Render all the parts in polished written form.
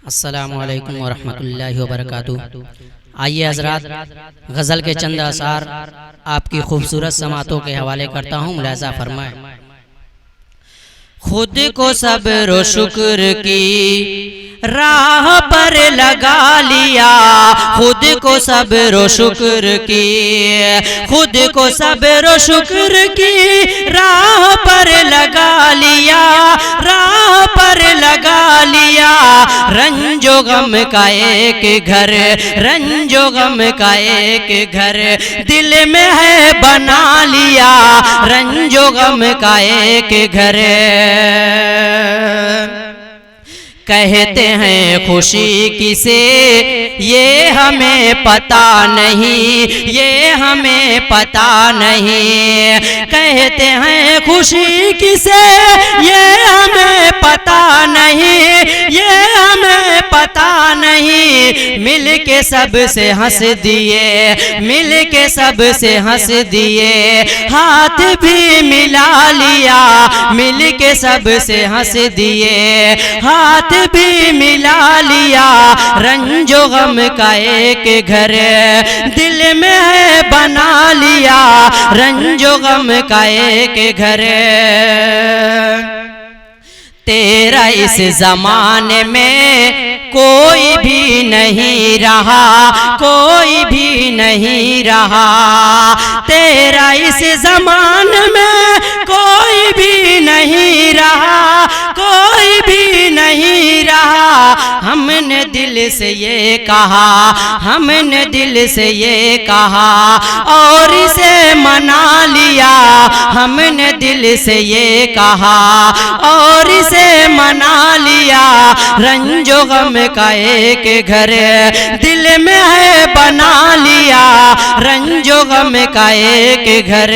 السلام علیکم ورحمۃ اللہ وبرکاتہ۔ آئیے حضرات غزل کے چند اشعار آپ کی خوبصورت سماعتوں کے حوالے کرتا ہوں، ملاحظہ فرمائیں۔ خود کو صبر و شکر کی راہ پر لگا لیا، خود کو صبر و شکر کی، خود کو صبر و شکر کی راہ پر لگا لیا، راہ پر لگا لیا۔ رنج و غم کا ایک گھر، رنج و غم کا ایک گھر دل میں ہے بنا لیا، رنج و غم کا ایک گھر۔ کہتے ہیں خوشی کسے یہ ہمیں پتہ نہیں، یہ ہمیں پتہ نہیں۔ کہتے ہیں خوشی کسے یہ ہمیں پتہ نہیں، یہ ہمیں پتہ نہیں۔ مل کے سب سے ہنس دیے، مل کے سب سے ہنس دیے، ہاتھ بھی ملا لیا، مل کے سب سے ہنس دیے، ہاتھ بھی ملا لیا۔ رنج و غم کا ایک گھر دل میں ہے بنا لیا، رنج و غم کا ایک گھر۔ تیرا اس زمانے میں کوئی بھی نہیں رہا، کوئی بھی نہیں رہا۔ تیرا اس زمانے میں کوئی بھی نہیں رہا، کوئی بھی نہیں رہا۔ ہم نے دل سے یہ کہا، ہم نے دل سے یہ کہا اور اسے منا لیا، ہم نے دل سے یہ کہا اور اسے منا لیا۔ رنج و غم کا ایک گھر دل میں ہے بنا لیا، رنج و غم کا ایک گھر۔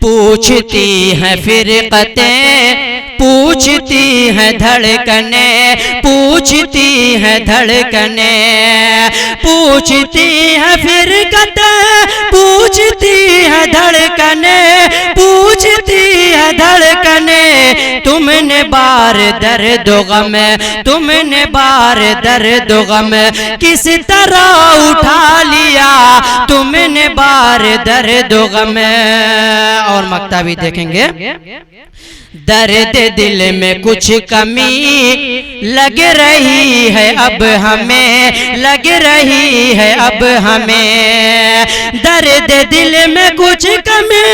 پوچھتی ہیں فرقتیں، پوچھتی ہیں دھڑکنیں، پوچھتی ہیں دھڑکنیں، پوچھتی ہیں فرقتیں، پوچھتی ہیں دھڑکنیں، پوچھتی ہیں دھڑکنیں۔ تم نے بار درد و غم، تم نے بار درد و غم کس طرح اٹھا لیا، تم نے بار درد و غم۔ اور مقطع بھی دیکھیں گے۔ درد دل میں کچھ کمی لگ رہی ہے اب ہمیں، لگ رہی ہے اب ہمیں۔ درد دل میں کچھ کمی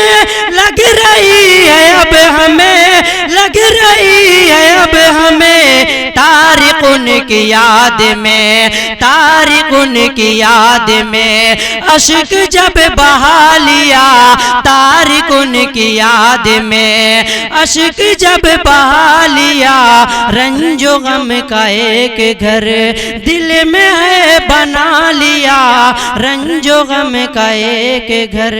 لگ رہی ہے اب ہمیں، لگ رہی ہے اب ہمیں۔ طارق ان کی یاد میں، طارق ان کی یاد میں اشک جب بہا لیا، طارق ان کی یاد میں اشک جب بہا لیا۔ رنج و غم کا ایک گھر دل میں ہے بنا لیا، رنج و غم کا ایک گھر۔